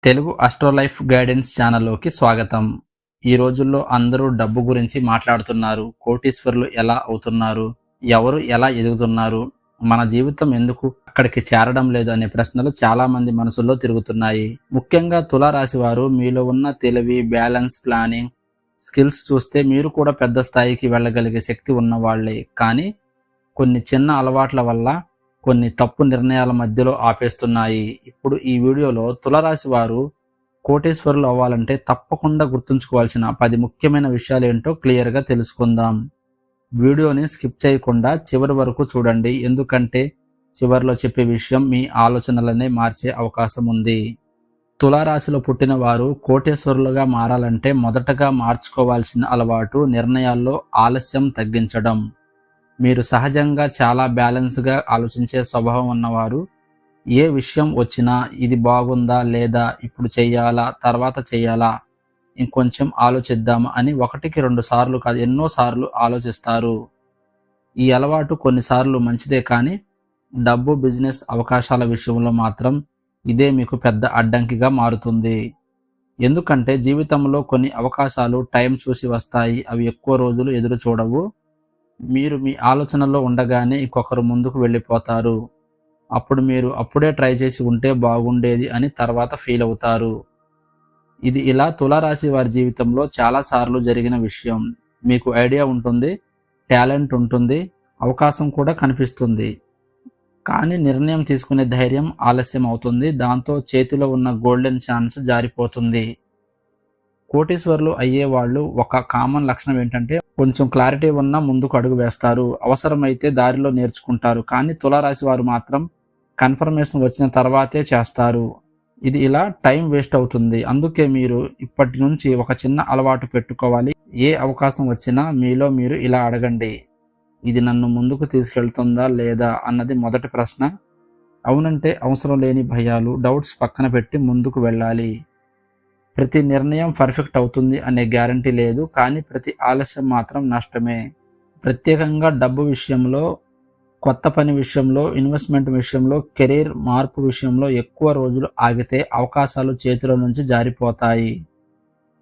Telugu ఆస్ట్రోలైఫ్ guidance ఛానల్లోకి స్వాగతం. ఈ రోజుల్లో అందరూ డబ్బు గురించి మాట్లాడుతున్నారు. కోటీశ్వరులు ఎలా అవుతున్నారు, ఎవరు ఎలా ఎదుగుతున్నారు, మన జీవితం ఎందుకు అక్కడికి చేరడం లేదు అనే ప్రశ్నలు చాలా మంది మనసుల్లో తిరుగుతున్నాయి. ముఖ్యంగా తులారాశి వారు మీలో ఉన్న తెలివి, బ్యాలెన్స్, ప్లానింగ్ స్కిల్స్ చూస్తే మీరు కూడా పెద్ద స్థాయికి వెళ్ళగలిగే శక్తి ఉన్నవాళ్లే. కానీ కొన్ని చిన్న అలవాట్ల వల్ల కొన్ని తప్పు నిర్ణయాల మధ్యలో ఆపేస్తున్నాయి. ఇప్పుడు ఈ వీడియోలో తులారాశి వారు కోటీశ్వరులు అవ్వాలంటే తప్పకుండా గుర్తుంచుకోవాల్సిన 10 ముఖ్యమైన విషయాలు ఏంటో క్లియర్గా తెలుసుకుందాం. వీడియోని స్కిప్ చేయకుండా చివరి వరకు చూడండి, ఎందుకంటే చివరిలో చెప్పే విషయం మీ ఆలోచనలనే మార్చే అవకాశం ఉంది. తులారాశిలో పుట్టిన వారు కోటీశ్వరులుగా మారాలంటే మొదటగా మార్చుకోవాల్సిన అలవాటు నిర్ణయాల్లో ఆలస్యం తగ్గించడం. మీరు సహజంగా చాలా బ్యాలెన్స్గా ఆలోచించే స్వభావం ఉన్నవారు ఏ విషయం వచ్చినా ఇది బాగుందా లేదా, ఇప్పుడు చెయ్యాలా తర్వాత చెయ్యాలా, ఇంకొంచెం ఆలోచిద్దామా అని 1-2 సార్లు కాదు ఎన్నో సార్లు ఆలోచిస్తారు. ఈ అలవాటు కొన్నిసార్లు మంచిదే, కానీ డబ్బు, బిజినెస్ అవకాశాల విషయంలో మాత్రం ఇదే మీకు పెద్ద అడ్డంకిగా మారుతుంది. ఎందుకంటే జీవితంలో కొన్ని అవకాశాలు టైం చూసి వస్తాయి. అవి ఎక్కువ రోజులు ఎదురు చూడవు. మీరు మీ ఆలోచనలో ఉండగానే ఇంకొకరు ముందుకు వెళ్ళిపోతారు. అప్పుడు మీరు అప్పుడే ట్రై చేసి ఉంటే బాగుండేది అని తర్వాత ఫీల్ అవుతారు. ఇది ఇలా తులారాశి వారి జీవితంలో చాలాసార్లు జరిగిన విషయం. మీకు ఐడియా ఉంటుంది, టాలెంట్ ఉంటుంది, అవకాశం కూడా కనిపిస్తుంది. కానీ నిర్ణయం తీసుకునే ధైర్యం ఆలస్యం అవుతుంది. దాంతో చేతిలో ఉన్న గోల్డెన్ ఛాన్స్ జారిపోతుంది. కోటీశ్వరులు అయ్యే వాళ్ళు ఒక కామన్ లక్షణం ఏంటంటే కొంచెం క్లారిటీ ఉన్న ముందుకు అడుగు వేస్తారు, అవసరమైతే దారిలో నేర్చుకుంటారు. కానీ తులారాశి వారు మాత్రం కన్ఫర్మేషన్ వచ్చిన తర్వాతే చేస్తారు. ఇది ఇలా టైం వేస్ట్ అవుతుంది. అందుకే మీరు ఇప్పటి నుంచి ఒక చిన్న అలవాటు పెట్టుకోవాలి. ఏ అవకాశం వచ్చినా మీలో మీరు ఇలా అడగండి, ఇది నన్ను ముందుకు తీసుకెళ్తుందా లేదా అన్నది మొదటి ప్రశ్న. అవునంటే అవసరం లేని భయాలు, డౌట్స్ పక్కన పెట్టి ముందుకు వెళ్ళాలి. ప్రతి నిర్ణయం పర్ఫెక్ట్ అవుతుంది అనే గ్యారంటీ లేదు, కానీ ప్రతి ఆలస్యం మాత్రం నష్టమే. ప్రత్యేకంగా డబ్బు విషయంలో, కొత్త పని విషయంలో, ఇన్వెస్ట్మెంట్ విషయంలో, కెరీర్ మార్పు విషయంలో ఎక్కువ రోజులు ఆగితే అవకాశాలు చేతిలో నుంచి జారిపోతాయి.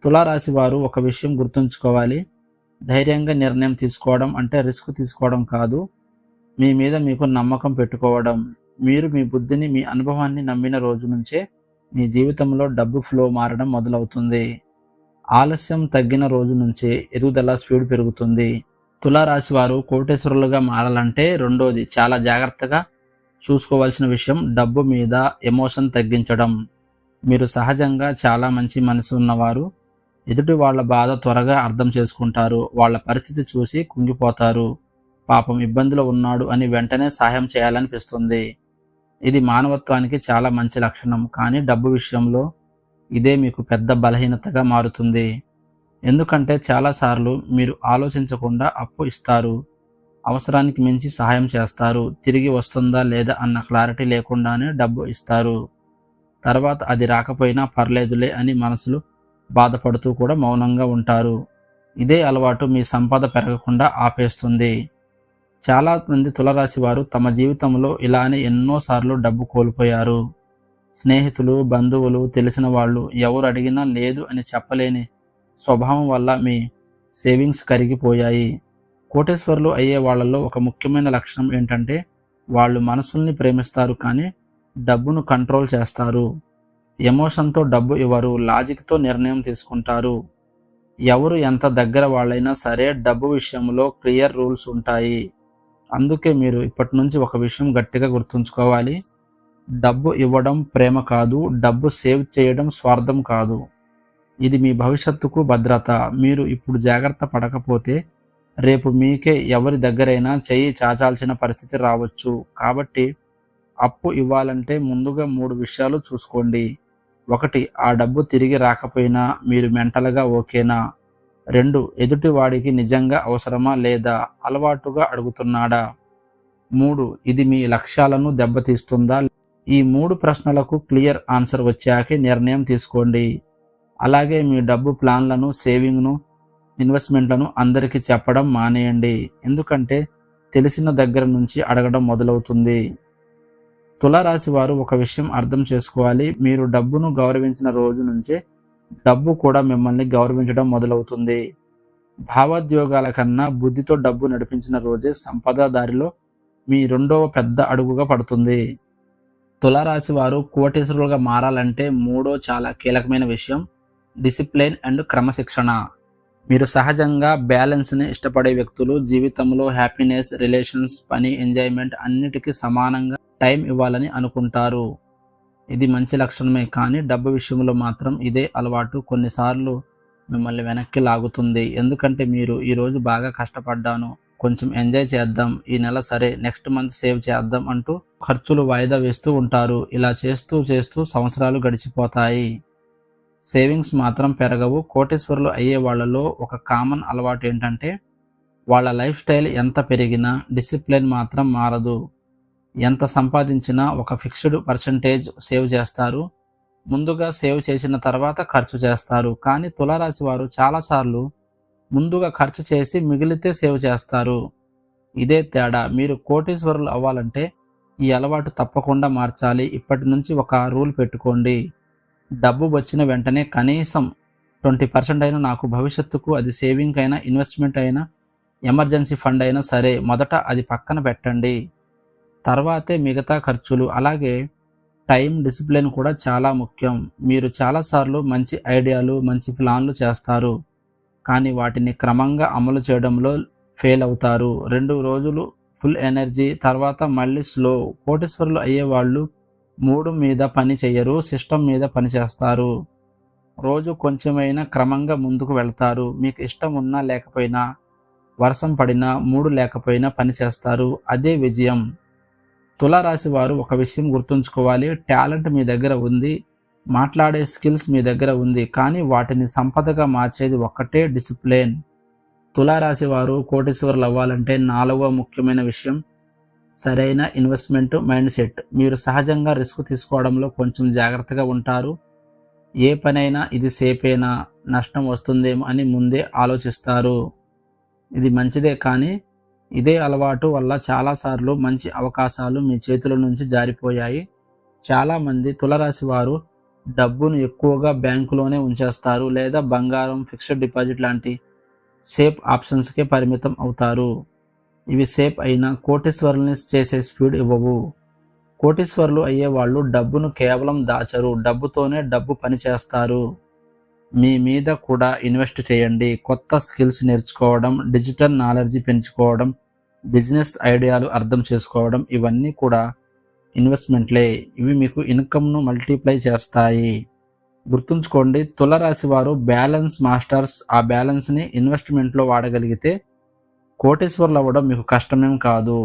తులారాశి వారు ఒక విషయం గుర్తుంచుకోవాలి, ధైర్యంగా నిర్ణయం తీసుకోవడం అంటే రిస్క్ తీసుకోవడం కాదు, మీ మీద మీకు నమ్మకం పెట్టుకోవడం. మీరు మీ బుద్ధిని, మీ అనుభవాన్ని నమ్మిన రోజు నుంచే మీ జీవితంలో డబ్బు ఫ్లో మారడం మొదలవుతుంది. ఆలస్యం తగ్గిన రోజు నుంచే ఎదుగుదల స్పీడ్ పెరుగుతుంది. తులారాశి వారు కోటీశ్వరులుగా మారాలంటే రెండోది చాలా జాగ్రత్తగా చూసుకోవాల్సిన విషయం డబ్బు మీద ఎమోషన్ తగ్గించడం. మీరు సహజంగా చాలా మంచి మనసు ఉన్నవారు. ఎదుటి వాళ్ళ బాధ త్వరగా అర్థం చేసుకుంటారు. వాళ్ళ పరిస్థితి చూసి కుంగిపోతారు. పాపం ఇబ్బందిలో ఉన్నాడు అని వెంటనే సహాయం చేయాలనిపిస్తుంది. ఇది మానవత్వానికి చాలా మంచి లక్షణం. కానీ డబ్బు విషయంలో ఇదే మీకు పెద్ద బలహీనతగా మారుతుంది. ఎందుకంటే చాలాసార్లు మీరు ఆలోచించకుండా అప్పు ఇస్తారు, అవసరానికి మించి సహాయం చేస్తారు, తిరిగి వస్తుందా లేదా అన్న క్లారిటీ లేకుండానే డబ్బు ఇస్తారు. తర్వాత అది రాకపోయినా పర్లేదులే అని మనసులో బాధపడుతూ కూడా మౌనంగా ఉంటారు. ఇదే అలవాటు మీ సంపద పెరగకుండా ఆపేస్తుంది. చాలా మంది తులారాశి వారు తమ జీవితంలో ఇలానే ఎన్నోసార్లు డబ్బు కోల్పోయారు. స్నేహితులు, బంధువులు, తెలిసిన వాళ్ళు ఎవరు అడిగినా లేదు అని చెప్పలేని స్వభావం వల్ల మీ సేవింగ్స్ కరిగిపోయాయి. కోటీశ్వరులు అయ్యే వాళ్ళలో ఒక ముఖ్యమైన లక్షణం ఏంటంటే వాళ్ళు మనసుల్ని ప్రేమిస్తారు, కానీ డబ్బును కంట్రోల్ చేస్తారు. ఎమోషన్తో డబ్బు ఇవ్వరు, లాజిక్తో నిర్ణయం తీసుకుంటారు. ఎవరు ఎంత దగ్గర వాళ్ళైనా సరే డబ్బు విషయంలో క్లియర్ రూల్స్ ఉంటాయి. అందుకే మీరు ఇప్పటి నుంచి ఒక విషయం గట్టిగా గుర్తుంచుకోవాలి, డబ్బు ఇవ్వడం ప్రేమ కాదు, డబ్బు సేవ్ చేయడం స్వార్థం కాదు. ఇది మీ భవిష్యత్తుకు భద్రత. మీరు ఇప్పుడు జాగ్రత్త పడకపోతే రేపు మీకే ఎవరి దగ్గరైనా చెయ్యి చాచాల్సిన పరిస్థితి రావచ్చు. కాబట్టి అప్పు ఇవ్వాలంటే ముందుగా 3 విషయాలు చూసుకోండి. 1, ఆ డబ్బు తిరిగి రాకపోయినా మీరు మెంటల్గా ఓకేనా? 2, ఎదుటి వాడికి నిజంగా అవసరమా లేదా అలవాటుగా అడుగుతున్నాడా? 3, ఇది మీ లక్ష్యాలను దెబ్బతీస్తుందా? ఈ 3 ప్రశ్నలకు క్లియర్ ఆన్సర్ వచ్చాకే నిర్ణయం తీసుకోండి. అలాగే మీ డబ్బు ప్లాన్లను, సేవింగ్ను, ఇన్వెస్ట్మెంట్లను అందరికీ చెప్పడం మానేయండి. ఎందుకంటే తెలిసిన దగ్గర నుంచి అడగడం మొదలవుతుంది. తులారాశి వారు ఒక విషయం అర్థం చేసుకోవాలి, మీరు డబ్బును గౌరవించిన రోజు నుంచే డబ్బు కూడా మిమ్మల్ని గౌరవించడం మొదలవుతుంది. భావోద్వేగాల కన్నా బుద్ధితో డబ్బు నడిపించిన రోజే సంపద దారిలో మీ రెండవ పెద్ద అడుగుగా పడుతుంది. తులారాశి వారు కోటీశ్వరులుగా మారాలంటే మూడో చాలా కీలకమైన విషయం డిసిప్లిన్ అండ్ క్రమశిక్షణ. మీరు సహజంగా బ్యాలెన్స్ని ఇష్టపడే వ్యక్తులు. జీవితంలో హ్యాపీనెస్, రిలేషన్స్, పని, ఎంజాయ్మెంట్ అన్నిటికీ సమానంగా టైం ఇవ్వాలని అనుకుంటారు. ఇది మంచి లక్షణమే, కానీ డబ్బు విషయంలో మాత్రం ఇదే అలవాటు కొన్నిసార్లు మిమ్మల్ని వెనక్కి లాగుతుంది. ఎందుకంటే మీరు ఈరోజు బాగా కష్టపడ్డాను, కొంచెం ఎంజాయ్ చేద్దాం, ఈ నెల సరే నెక్స్ట్ మంత్ సేవ్ చేద్దాం అంటూ ఖర్చులు వాయిదా వేస్తూ ఉంటారు. ఇలా చేస్తూ చేస్తూ సంవత్సరాలు గడిచిపోతాయి. సేవింగ్స్ మాత్రం పెరగవు. కోటీశ్వరులు అయ్యే వాళ్ళలో ఒక కామన్ అలవాటు ఏంటంటే వాళ్ళ లైఫ్ స్టైల్ ఎంత పెరిగినా డిసిప్లిన్ మాత్రం మారదు. ఎంత సంపాదించినా ఒక ఫిక్స్డ్ పర్సంటేజ్ సేవ్ చేస్తారు. ముందుగా సేవ్ చేసిన తర్వాత ఖర్చు చేస్తారు. కానీ తులారాశి వారు చాలాసార్లు ముందుగా ఖర్చు చేసి మిగిలితే సేవ్ చేస్తారు. ఇదే తేడా. మీరు కోటీశ్వరులు అవ్వాలంటే ఈ అలవాటు తప్పకుండా మార్చాలి. ఇప్పటి నుంచి ఒక రూల్ పెట్టుకోండి. డబ్బు వచ్చిన వెంటనే కనీసం 20% అయినా నాకు భవిష్యత్తుకు, అది సేవింగ్ అయినా, ఇన్వెస్ట్మెంట్ అయినా, ఎమర్జెన్సీ ఫండ్ అయినా సరే, మొదట అది పక్కన పెట్టండి. తర్వాతే మిగతా ఖర్చులు. అలాగే టైం డిసిప్లిన్ కూడా చాలా ముఖ్యం. మీరు చాలాసార్లు మంచి ఐడియాలు, మంచి ప్లాన్లు చేస్తారు, కానీ వాటిని క్రమంగా అమలు చేయడంలో ఫెయిల్ అవుతారు. 2 రోజులు ఫుల్ ఎనర్జీ, తర్వాత మళ్ళీ స్లో. కోటీశ్వరులు అయ్యేవాళ్ళు మూడు మీద పని చెయ్యరు, సిస్టమ్ మీద పని చేస్తారు. రోజు కొంచెమైనా క్రమంగా ముందుకు వెళ్తారు. మీకు ఇష్టం ఉన్నా లేకపోయినా, వర్షం పడినా, మూడు లేకపోయినా పని చేస్తారు. అదే విజయం. తులారాశి వారు ఒక విషయం గుర్తుంచుకోవాలి, టాలెంట్ మీ దగ్గర ఉంది, మాట్లాడే స్కిల్స్ మీ దగ్గర ఉంది, కానీ వాటిని సంపదగా మార్చేది ఒక్కటే డిసిప్లిన్. తులారాశి వారు కోటీశ్వరులు అవ్వాలంటే 4వ ముఖ్యమైన విషయం సరైన ఇన్వెస్ట్మెంట్ మైండ్ సెట్. మీరు సహజంగా రిస్క్ తీసుకోవడంలో కొంచెం జాగ్రత్తగా ఉంటారు. ఏ పనైనా ఇది సేఫేనా, నష్టం వస్తుందేమో అని ముందే ఆలోచిస్తారు. ఇది మంచిదే, కానీ ఇదే అలవాటు వల్ల చాలాసార్లు మంచి అవకాశాలు మీ చేతుల నుంచి జారిపోయాయి. చాలామంది తులారాశి వారు డబ్బును ఎక్కువగా బ్యాంకులోనే ఉంచేస్తారు, లేదా బంగారం, ఫిక్స్డ్ డిపాజిట్ లాంటి సేఫ్ ఆప్షన్స్కే పరిమితం అవుతారు. ఇవి సేఫ్ అయినా కోటీశ్వరుల్ని చేసే స్పీడ్ ఇవ్వవు. కోటీశ్వరులు అయ్యేవాళ్ళు డబ్బును కేవలం దాచరు, డబ్బుతోనే డబ్బు పని చేస్తారు. మీ మీద కూడా ఇన్వెస్ట్ చేయండి. కొత్త స్కిల్స్ నేర్చుకోవడం, డిజిటల్ నాలెడ్జ్ పెంచుకోవడం, బిజినెస్ ఐడియాలు అర్థం చేసుకోవడం, ఇవన్నీ కూడా ఇన్వెస్ట్మెంట్లే. ఇవి మీకు ఇన్కమ్ను మల్టిప్లై చేస్తాయి. గుర్తుంచుకోండి, తులారాశి వారు బ్యాలెన్స్ మాస్టర్స్. ఆ బ్యాలెన్స్ని ఇన్వెస్ట్మెంట్లో వాడగలిగితే కోటీశ్వరులు అవ్వడం మీకు కష్టమేం కాదు.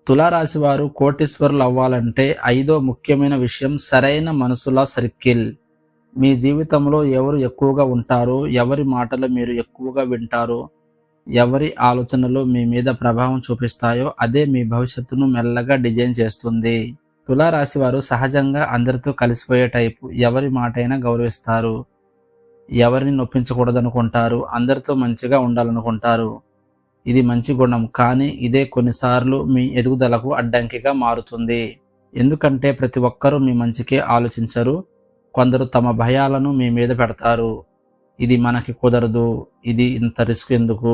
తులారాశి వారు కోటీశ్వరులు అవ్వాలంటే 5వ ముఖ్యమైన విషయం సరైన మనసుల సర్కిల్. మీ జీవితంలో ఎవరు ఎక్కువగా ఉంటారో, ఎవరి మాటలు మీరు ఎక్కువగా వింటారో, ఎవరి ఆలోచనలు మీ మీద ప్రభావం చూపిస్తాయో అదే మీ భవిష్యత్తును మెల్లగా డిజైన్ చేస్తుంది. తులారాశి వారు సహజంగా అందరితో కలిసిపోయే టైపు. ఎవరి మాటైనా గౌరవిస్తారు, ఎవరిని నొప్పించకూడదనుకుంటారు, అందరితో మంచిగా ఉండాలనుకుంటారు. ఇది మంచి గుణం, కానీ ఇదే కొన్నిసార్లు మీ ఎదుగుదలకు అడ్డంకిగా మారుతుంది. ఎందుకంటే ప్రతి ఒక్కరూ మీ మంచికే ఆలోచించరు. కొందరు తమ భయాలను మీ మీద పెడతారు. ఇది మనకి కుదరదు, ఇది ఇంత రిస్క్ ఎందుకు,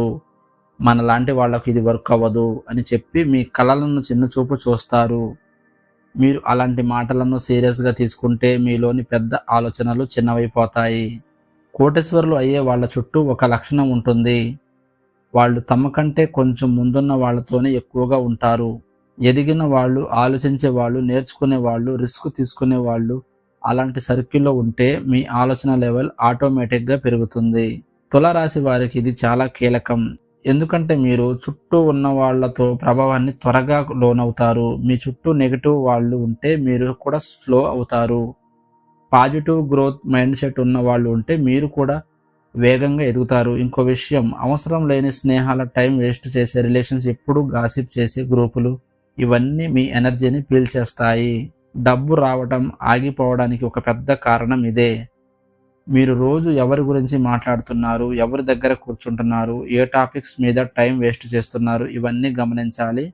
మనలాంటి వాళ్ళకు ఇది వర్క్ అవ్వదు అని చెప్పి మీ కలలను చిన్నచూపు చూస్తారు. మీరు అలాంటి మాటలను సీరియస్గా తీసుకుంటే మీలోని పెద్ద ఆలోచనలు చిన్నవైపోతాయి. కోటీశ్వరులు అయ్యే వాళ్ళ చుట్టూ ఒక లక్షణం ఉంటుంది, వాళ్ళు తమ కంటే కొంచెం ముందున్న వాళ్ళతోనే ఎక్కువగా ఉంటారు. ఎదిగిన వాళ్ళు, ఆలోచించే వాళ్ళు, నేర్చుకునే వాళ్ళు, రిస్క్ తీసుకునే వాళ్ళు అలాంటి సర్కిల్లో ఉంటే మీ ఆలోచన లెవెల్ ఆటోమేటిక్గా పెరుగుతుంది. తులారాశి వారికి ఇది చాలా కీలకం. ఎందుకంటే మీరు చుట్టూ ఉన్న వాళ్ళతో ప్రభావాన్ని త్వరగా లోనవుతారు. మీ చుట్టూ నెగిటివ్ వాళ్ళు ఉంటే మీరు కూడా స్లో అవుతారు. పాజిటివ్ గ్రోత్ మైండ్ సెట్ ఉన్న వాళ్ళు ఉంటే మీరు కూడా వేగంగా ఎదుగుతారు. ఇంకో విషయం, అవసరం లేని స్నేహాల టైం వేస్ట్ చేసే రిలేషన్స్, ఎప్పుడూ గాసిప్ చేసే గ్రూపులు, ఇవన్నీ మీ ఎనర్జీని పీల్చేస్తాయి. డబ్బు రావడం ఆగిపోవడానికి ఒక పెద్ద కారణం ఇదే. మీరు రోజు ఎవరి గురించి మాట్లాడుతున్నారు, ఎవరి దగ్గర కూర్చుంటున్నారు, ఏ టాపిక్స్ మీద టైం వేస్ట్ చేస్తున్నారు, ఇవన్నీ గమనించాలి.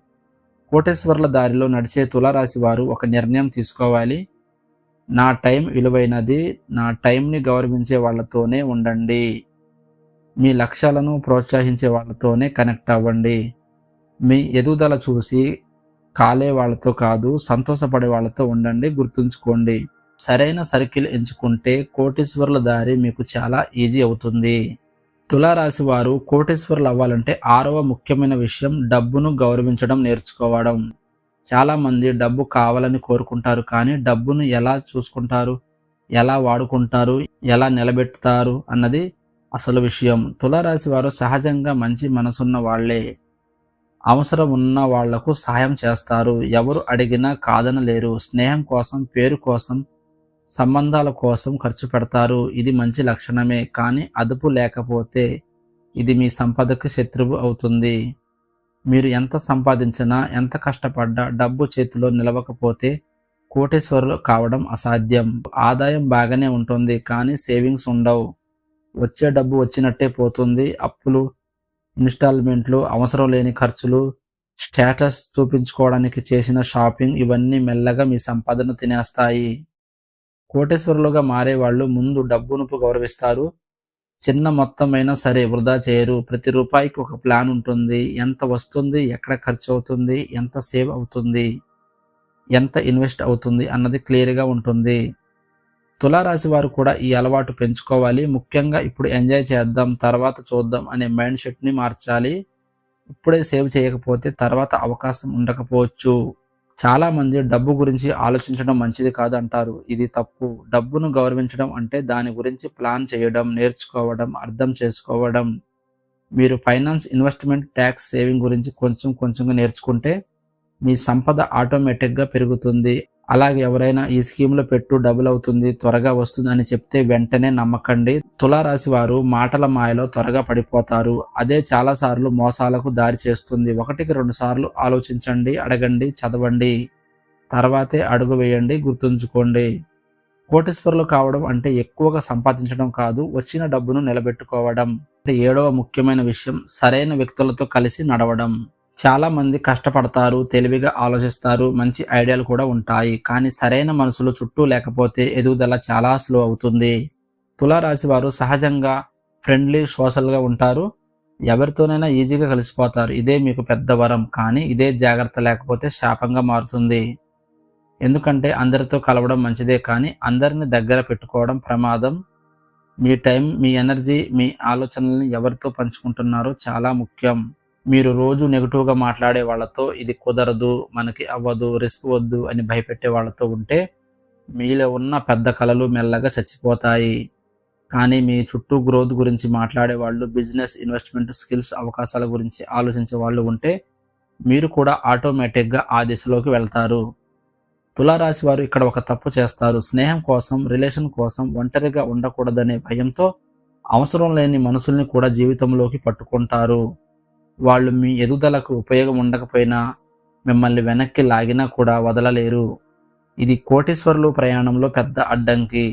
కోటేశ్వర్ల దారిలో నడిచే తులారాశి వారు ఒక నిర్ణయం తీసుకోవాలి. నా టైం విలువైనది, నా టైంని గౌరవించే వాళ్ళతోనే ఉండండి. మీ లక్ష్యాలను ప్రోత్సహించే వాళ్ళతోనే కనెక్ట్ అవ్వండి. మీ ఎదుగుదల చూసి కాలే వాళ్ళతో కాదు, సంతోషపడే వాళ్ళతో ఉండండి. గుర్తుంచుకోండి, సరైన సర్కిల్ ఎంచుకుంటే కోటీశ్వరుల దారి మీకు చాలా ఈజీ అవుతుంది. తులారాశి వారు కోటీశ్వరులు అవ్వాలంటే 6వ ముఖ్యమైన విషయం డబ్బును గౌరవించడం నేర్చుకోవడం. చాలామంది డబ్బు కావాలని కోరుకుంటారు, కానీ డబ్బును ఎలా చూసుకుంటారు, ఎలా వాడుకుంటారు, ఎలా నిలబెడతారు అన్నది అసలు విషయం. తులారాశి వారు సహజంగా మంచి మనసున్న వాళ్లే. అవసరం ఉన్న వాళ్లకు సహాయం చేస్తారు. ఎవరు అడిగినా కాదనలేరు. స్నేహం కోసం, పేరు కోసం, సంబంధాల కోసం ఖర్చు పెడతారు. ఇది మంచి లక్షణమే, కానీ అదుపు లేకపోతే ఇది మీ సంపదకు శత్రువు అవుతుంది. మీరు ఎంత సంపాదించినా, ఎంత కష్టపడ్డా డబ్బు చేతిలో నిలవకపోతే కోటీశ్వరులు కావడం అసాధ్యం. ఆదాయం బాగానే ఉంటుంది, కానీ సేవింగ్స్ ఉండవు. వచ్చే డబ్బు వచ్చినట్టే పోతుంది. అప్పులు, ఇన్స్టాల్మెంట్లు, అవసరం లేని ఖర్చులు, స్టేటస్ చూపించుకోవడానికి చేసిన షాపింగ్, ఇవన్నీ మెల్లగా మీ సంపదను తినేస్తాయి. కోటీశ్వరులుగా మారేవాళ్ళు ముందు డబ్బును గౌరవిస్తారు. చిన్న మొత్తమైనా సరే వృధా చేయరు. ప్రతి రూపాయికి ఒక ప్లాన్ ఉంటుంది. ఎంత వస్తుంది, ఎక్కడ ఖర్చు అవుతుంది, ఎంత సేవ్ అవుతుంది, ఎంత ఇన్వెస్ట్ అవుతుంది అన్నది క్లియర్గా ఉంటుంది. తులారాశి వారు కూడా ఈ అలవాటు పెంచుకోవాలి. ముఖ్యంగా ఇప్పుడు ఎంజాయ్ చేద్దాం, తర్వాత చూద్దాం అనే మైండ్ సెట్ని మార్చాలి. ఇప్పుడే సేవ్ చేయకపోతే తర్వాత అవకాశం ఉండకపోవచ్చు. చాలామంది డబ్బు గురించి ఆలోచించడం మంచిది కాదు అంటారు. ఇది తప్పు. డబ్బును గౌరవించడం అంటే దాని గురించి ప్లాన్ చేయడం, నేర్చుకోవడం, అర్థం చేసుకోవడం. మీరు ఫైనాన్స్, ఇన్వెస్ట్మెంట్, ట్యాక్స్, సేవింగ్ గురించి కొంచెంగా నేర్చుకుంటే మీ సంపద ఆటోమేటిక్గా పెరుగుతుంది. అలాగే ఎవరైనా ఈ స్కీమ్లో పెట్టు, డబుల్ అవుతుంది, త్వరగా వస్తుంది అని చెప్తే వెంటనే నమ్మకండి. తులారాశి వారు మాటల మాయలో త్వరగా పడిపోతారు. అదే చాలాసార్లు మోసాలకు దారి చేస్తుంది. 1-2 సార్లు ఆలోచించండి, అడగండి, చదవండి, తర్వాతే అడుగు వేయండి. గుర్తుంచుకోండి, కోటీశ్వరులు కావడం అంటే ఎక్కువగా సంపాదించడం కాదు, వచ్చిన డబ్బును నిలబెట్టుకోవడం. 7వ ముఖ్యమైన విషయం సరైన వ్యక్తులతో కలిసి నడవడం. చాలా మంది కష్టపడతారు, తెలివిగా ఆలోచిస్తారు, మంచి ఐడియాలు కూడా ఉంటాయి, కానీ సరైన మనుషులు చుట్టూ లేకపోతే ఎదుగుదల చాలా స్లో అవుతుంది. తులారాశి వారు సహజంగా ఫ్రెండ్లీ, సోషల్గా ఉంటారు. ఎవరితోనైనా ఈజీగా కలిసిపోతారు. ఇదే మీకు పెద్ద వరం, కానీ ఇదే జాగ్రత్త లేకపోతే శాపంగా మారుతుంది. ఎందుకంటే అందరితో కలవడం మంచిదే, కానీ అందరిని దగ్గర పెట్టుకోవడం ప్రమాదం. మీ టైం, మీ ఎనర్జీ, మీ ఆలోచనల్ని ఎవరితో పంచుకుంటున్నారో చాలా ముఖ్యం. మీరు రోజు నెగిటివ్గా మాట్లాడే వాళ్ళతో ఇది కుదరదు, మనకి అవ్వదు, రిస్క్ వద్దు అని భయపెట్టే వాళ్ళతో ఉంటే మీలో ఉన్న పెద్ద కలలు మెల్లగా చచ్చిపోతాయి. కానీ మీ చుట్టూ గ్రోత్ గురించి మాట్లాడే వాళ్ళు, బిజినెస్, ఇన్వెస్ట్మెంట్, స్కిల్స్, అవకాశాల గురించి ఆలోచించే వాళ్ళు ఉంటే మీరు కూడా ఆటోమేటిక్గా ఆ దిశలోకి వెళ్తారు. తులారాశి వారు ఇక్కడ ఒక తప్పు చేస్తారు. స్నేహం కోసం, రిలేషన్ కోసం ఒంటరిగా ఉండకూడదనే భయంతో అవసరం లేని మనుషుల్ని కూడా జీవితంలోకి పట్టుకుంటారు. వాళ్ళు మీ ఎదుగుదలకు ఉపయోగం ఉండకపోయినా, మిమ్మల్ని వెనక్కి లాగినా కూడా వదలలేరు. ఇది కోటీశ్వరులు ప్రయాణంలో పెద్ద అడ్డంకి.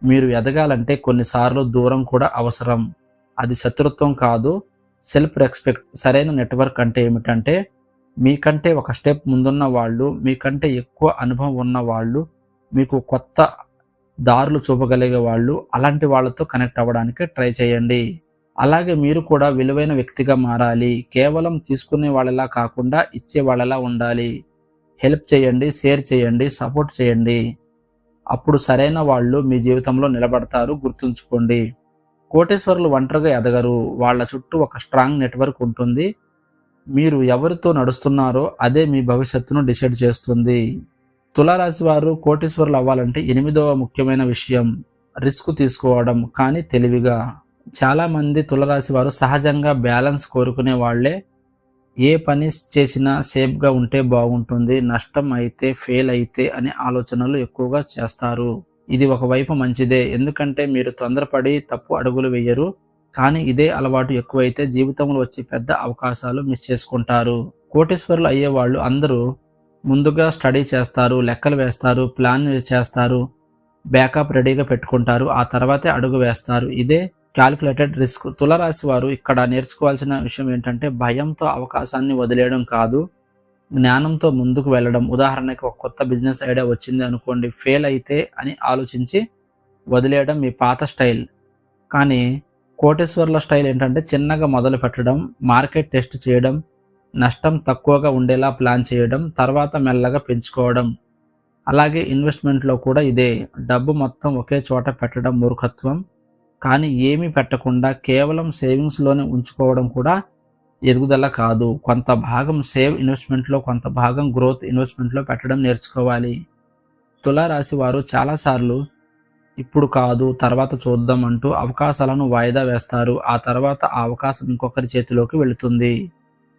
మీరు ఎదగాలంటే కొన్నిసార్లు దూరం కూడా అవసరం. అది శత్రుత్వం కాదు, సెల్ఫ్ రెస్పెక్ట్. సరైన నెట్వర్క్ అంటే ఏమిటంటే మీకంటే ఒక స్టెప్ ముందున్న వాళ్ళు, మీకంటే ఎక్కువ అనుభవం ఉన్న వాళ్ళు, మీకు కొత్త దారులు చూపగలిగే వాళ్ళు. అలాంటి వాళ్ళతో కనెక్ట్ అవ్వడానికి ట్రై చేయండి. అలాగే మీరు కూడా విలువైన వ్యక్తిగా మారాలి. కేవలం తీసుకునే వాళ్ళలా కాకుండా ఇచ్చే వాళ్ళలా ఉండాలి. హెల్ప్ చేయండి, షేర్ చేయండి, సపోర్ట్ చేయండి. అప్పుడు సరైన వాళ్ళు మీ జీవితంలో నిలబడతారు. గుర్తుంచుకోండి, కోటీశ్వరులు ఒంటరిగా ఎదగరు. వాళ్ళ చుట్టూ ఒక స్ట్రాంగ్ నెట్వర్క్ ఉంటుంది. మీరు ఎవరితో నడుస్తున్నారో అదే మీ భవిష్యత్తును డిసైడ్ చేస్తుంది. తులారాశి వారు కోటీశ్వరులు అవ్వాలంటే 8వ ముఖ్యమైన విషయం రిస్క్ తీసుకోవడం, కానీ తెలివిగా. చాలామంది తులారాశి వారు సహజంగా బ్యాలెన్స్ కోరుకునే వాళ్లే. ఏ పని చేసినా సేఫ్గా ఉంటే బాగుంటుంది, నష్టం అయితే, ఫెయిల్ అయితే అనే ఆలోచనలు ఎక్కువగా చేస్తారు. ఇది ఒకవైపు మంచిదే, ఎందుకంటే మీరు తొందరపడి తప్పు అడుగులు వేయరు. కానీ ఇదే అలవాటు ఎక్కువైతే జీవితంలో వచ్చే పెద్ద అవకాశాలు మిస్ చేసుకుంటారు. కోటీశ్వరులు అయ్యేవాళ్ళు అందరూ ముందుగా స్టడీ చేస్తారు, లెక్కలు వేస్తారు, ప్లాన్ చేస్తారు, బ్యాకప్ రెడీగా పెట్టుకుంటారు, ఆ తర్వాతే అడుగు వేస్తారు. ఇదే క్యాలిక్యులేటెడ్ రిస్క్. తులారాశి వారు ఇక్కడ నేర్చుకోవాల్సిన విషయం ఏంటంటే భయంతో అవకాశాన్ని వదిలేయడం కాదు, జ్ఞానంతో ముందుకు వెళ్ళడం. ఉదాహరణకి ఒక కొత్త బిజినెస్ ఐడియా వచ్చింది అనుకోండి, ఫెయిల్ అయితే అని ఆలోచించి వదిలేయడం మీ పాత స్టైల్. కానీ కోటేశ్వర్ల స్టైల్ ఏంటంటే చిన్నగా మొదలు పెట్టడం, మార్కెట్ టెస్ట్ చేయడం, నష్టం తక్కువగా ఉండేలా ప్లాన్ చేయడం, తర్వాత మెల్లగా పెంచుకోవడం. అలాగే ఇన్వెస్ట్మెంట్లో కూడా ఇదే. డబ్బు మొత్తం ఒకే చోట పెట్టడం మూర్ఖత్వం. కానీ ఏమీ పెట్టకుండా కేవలం సేవింగ్స్లోనే ఉంచుకోవడం కూడా ఎదుగుదల కాదు. కొంత భాగం సేవ్ ఇన్వెస్ట్మెంట్లో, కొంత భాగం గ్రోత్ ఇన్వెస్ట్మెంట్లో పెట్టడం నేర్చుకోవాలి. తులారాశి వారు చాలాసార్లు ఇప్పుడు కాదు తర్వాత చూద్దాం అంటూ అవకాశాలను వాయిదా వేస్తారు. ఆ తర్వాత ఆ అవకాశం ఇంకొకరి చేతిలోకి వెళుతుంది.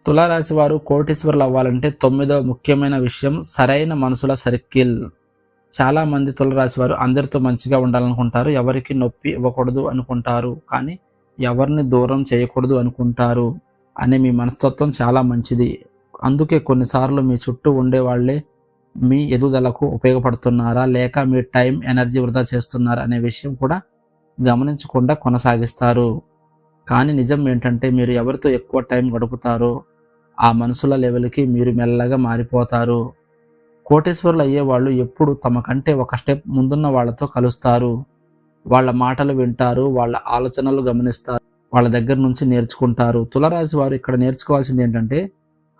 తులారాశి వారు కోటీశ్వరులు అవ్వాలంటే 9వ ముఖ్యమైన విషయం సరైన మనుషుల సర్కిల్. చాలామంది తులారాశి వారు అందరితో మంచిగా ఉండాలనుకుంటారు, ఎవరికి నొప్పి ఇవ్వకూడదు అనుకుంటారు, కానీ ఎవరిని దూరం చేయకూడదు అనుకుంటారు అనే మీ మనస్తత్వం చాలా మంచిది. అందుకే కొన్నిసార్లు మీ చుట్టూ ఉండే వాళ్ళే మీ ఎదుగుదలకు ఉపయోగపడుతున్నారా లేక మీ టైం ఎనర్జీ వృధా చేస్తున్నారా అనే విషయం కూడా గమనించకుండా కొనసాగిస్తారు. కానీ నిజం ఏంటంటే మీరు ఎవరితో ఎక్కువ టైం గడుపుతారో ఆ మనుషుల లెవెల్కి మీరు మెల్లగా మారిపోతారు. కోటీశ్వరులు అయ్యేవాళ్ళు ఎప్పుడు తమ కంటే ఒక స్టెప్ ముందున్న వాళ్ళతో కలుస్తారు. వాళ్ళ మాటలు వింటారు, వాళ్ళ ఆలోచనలు గమనిస్తారు, వాళ్ళ దగ్గర నుంచి నేర్చుకుంటారు. తులారాశి వారు ఇక్కడ నేర్చుకోవాల్సింది ఏంటంటే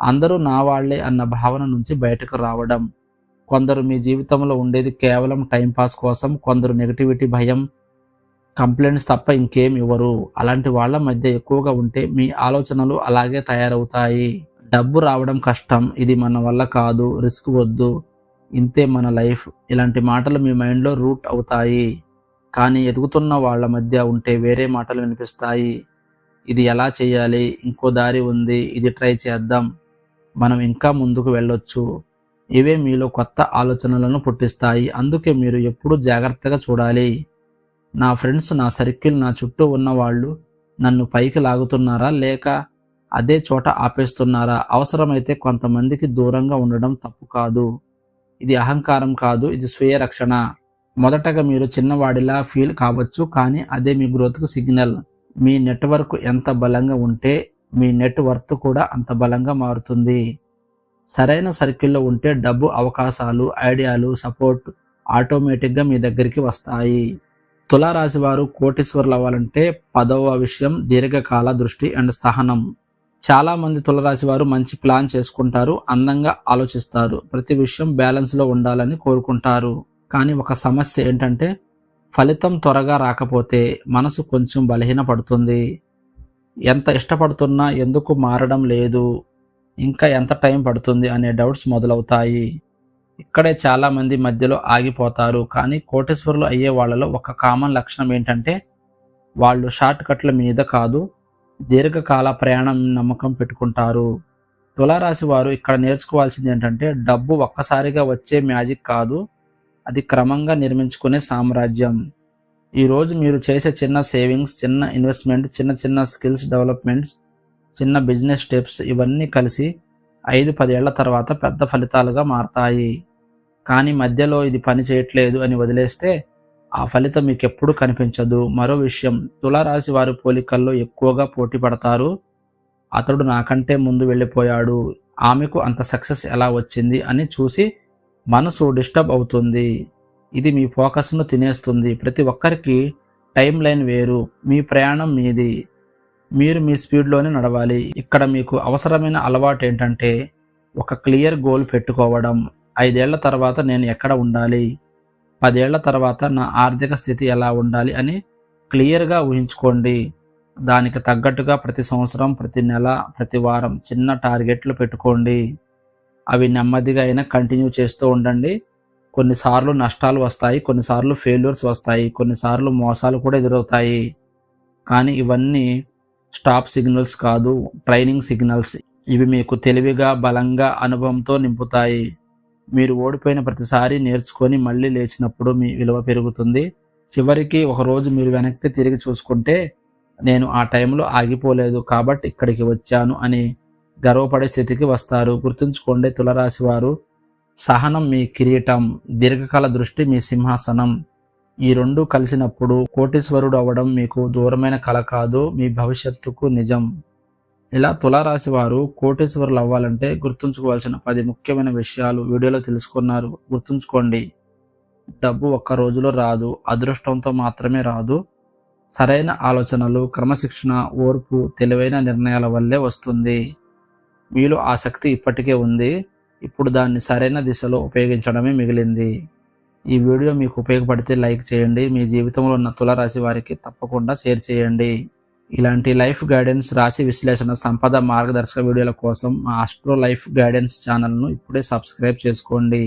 అందరూ నా వాళ్లే అన్న భావన నుంచి బయటకు రావడం. కొందరు మీ జీవితంలో ఉండేది కేవలం టైంపాస్ కోసం, కొందరు నెగిటివిటీ, భయం, కంప్లైంట్స్ తప్ప ఇంకేం ఇవ్వరు. అలాంటి వాళ్ళ మధ్య ఎక్కువగా ఉంటే మీ ఆలోచనలు అలాగే తయారవుతాయి. డబ్బు రావడం కష్టం, ఇది మన వల్ల కాదు, రిస్క్ వద్దు, ఇంతే మన లైఫ్, ఇలాంటి మాటలు మీ మైండ్లో రూట్ అవుతాయి. కానీ ఎదుగుతున్న వాళ్ళ మధ్య ఉంటే వేరే మాటలు వినిపిస్తాయి. ఇది ఎలా చేయాలి, ఇంకో దారి ఉంది, ఇది ట్రై చేద్దాం, మనం ఇంకా ముందుకు వెళ్ళొచ్చు. ఇవే మీలో కొత్త ఆలోచనలను పుట్టిస్తాయి. అందుకే మీరు ఎప్పుడూ జాగ్రత్తగా చూడాలి. నా ఫ్రెండ్స్, నా సర్కిల్, నా చుట్టూ ఉన్న వాళ్ళు నన్ను పైకి లాగుతున్నారా లేక అదే చోట ఆపేస్తున్నారా? అవసరమైతే కొంతమందికి దూరంగా ఉండడం తప్పు కాదు. ఇది అహంకారం కాదు, ఇది స్వీయ రక్షణ. మొదటగా మీరు చిన్నవాడిలా ఫీల్ కావచ్చు, కానీ అదే మీ గ్రోత్కు సిగ్నల్. మీ నెట్వర్క్ ఎంత బలంగా ఉంటే మీ నెట్ వర్త్ కూడా అంత బలంగా మారుతుంది. సరైన సర్కిల్లో ఉంటే డబ్బు, అవకాశాలు, ఐడియాలు, సపోర్ట్ ఆటోమేటిక్గా మీ దగ్గరికి వస్తాయి. తులారాశి వారు కోటీశ్వరులు అవ్వాలంటే 10వ విషయం దీర్ఘకాల దృష్టి అండ్ సహనం. చాలామంది తులారాశి వారు మంచి ప్లాన్ చేసుకుంటారు, అందంగా ఆలోచిస్తారు, ప్రతి విషయం బ్యాలెన్స్లో ఉండాలని కోరుకుంటారు. కానీ ఒక సమస్య ఏంటంటే ఫలితం త్వరగా రాకపోతే మనసు కొంచెం బలహీనపడుతుంది. ఎంత ఇష్టపడుతున్నా ఎందుకు మారడం లేదు, ఇంకా ఎంత టైం పడుతుంది అనే డౌట్స్ మొదలవుతాయి. ఇక్కడే చాలామంది మధ్యలో ఆగిపోతారు. కానీ కోటీశ్వరులు అయ్యే వాళ్ళలో ఒక కామన్ లక్షణం ఏంటంటే వాళ్ళు షార్ట్ కట్ల మీద కాదు, దీర్ఘకాల ప్రయాణం నమ్మకం పెట్టుకుంటారు. తులారాశి వారు ఇక్కడ నేర్చుకోవాల్సింది ఏంటంటే డబ్బు ఒక్కసారిగా వచ్చే మ్యాజిక్ కాదు, అది క్రమంగా నిర్మించుకునే సామ్రాజ్యం. ఈరోజు మీరు చేసే చిన్న సేవింగ్స్, చిన్న ఇన్వెస్ట్మెంట్, చిన్న చిన్న స్కిల్స్ డెవలప్మెంట్స్, చిన్న బిజినెస్ స్టెప్స్ ఇవన్నీ కలిసి 5-10 ఏళ్ల తర్వాత పెద్ద ఫలితాలుగా మారతాయి. కానీ మధ్యలో ఇది పని చేయట్లేదు అని వదిలేస్తే ఆ ఫలితం మీకు ఎప్పుడూ కనిపించదు. మరో విషయం, తులారాశి వారి పోలికల్లో ఎక్కువగా పోటీ పడతారు. అతడు నాకంటే ముందు వెళ్ళిపోయాడు, ఆమెకు అంత సక్సెస్ ఎలా వచ్చింది అని చూసి మనసు డిస్టర్బ్ అవుతుంది. ఇది మీ ఫోకస్ను తినేస్తుంది. ప్రతి ఒక్కరికి టైం లైన్ వేరు, మీ ప్రయాణం మీది, మీరు మీ స్పీడ్లోనే నడవాలి. ఇక్కడ మీకు అవసరమైన అలవాటు ఏంటంటే ఒక క్లియర్ గోల్ పెట్టుకోవడం. 5 ఏళ్ల తర్వాత నేను ఎక్కడ ఉండాలి, 10 ఏళ్ల తర్వాత నా ఆర్థిక స్థితి ఎలా ఉండాలి అని క్లియర్గా ఊహించుకోండి. దానికి తగ్గట్టుగా ప్రతి సంవత్సరం, ప్రతి నెల, ప్రతి వారం చిన్న టార్గెట్లు పెట్టుకోండి. అవి నెమ్మదిగా అయినా కంటిన్యూ చేస్తూ ఉండండి. కొన్నిసార్లు నష్టాలు వస్తాయి, కొన్నిసార్లు ఫెయిల్యూర్స్ వస్తాయి, కొన్నిసార్లు మోసాలు కూడా ఎదురవుతాయి. కానీ ఇవన్నీ స్టాప్ సిగ్నల్స్ కాదు, ట్రైనింగ్ సిగ్నల్స్. ఇవి మీకు తెలివిగా, బలంగా, అనుభవంతో నింపుతాయి. మీరు ఓడిపోయిన ప్రతిసారి నేర్చుకొని మళ్ళీ లేచినప్పుడు మీ విలువ పెరుగుతుంది. చివరికి ఒకరోజు మీరు వెనక్కి తిరిగి చూసుకుంటే నేను ఆ టైంలో ఆగిపోలేదు కాబట్టి ఇక్కడికి వచ్చాను అని గర్వపడే స్థితికి వస్తారు. గుర్తుంచుకోండి తులారాశి వారు, సహనం మీ కిరీటం, దీర్ఘకాల దృష్టి మీ సింహాసనం. ఈ రెండు కలిసినప్పుడు కోటీశ్వరుడు అవ్వడం మీకు దూరమైన కల కాదు, మీ భవిష్యత్తుకు నిజం. ఇలా తులారాశి వారు కోటీశ్వరులు అవ్వాలంటే గుర్తుంచుకోవాల్సిన 10 ముఖ్యమైన విషయాలు వీడియోలో తెలుసుకున్నారు. గుర్తుంచుకోండి, డబ్బు ఒక్క రోజులో రాదు, అదృష్టంతో మాత్రమే రాదు. సరైన ఆలోచనలు, క్రమశిక్షణ, ఓర్పు, తెలివైన నిర్ణయాల వల్లే వస్తుంది. మీలో ఆ శక్తి ఇప్పటికే ఉంది. ఇప్పుడు దాన్ని సరైన దిశలో ఉపయోగించడమే మిగిలింది. ఈ వీడియో మీకు ఉపయోగపడితే లైక్ చేయండి. మీ జీవితంలో ఉన్న తులారాశి వారికి తప్పకుండా షేర్ చేయండి. ఇలాంటి లైఫ్ గైడెన్స్, రాశి విశ్లేషణ, సంపద మార్గదర్శక వీడియోల కోసం మా ఆస్ట్రో లైఫ్ గైడెన్స్ ఛానల్ను ఇప్పుడే సబ్స్క్రైబ్ చేసుకోండి.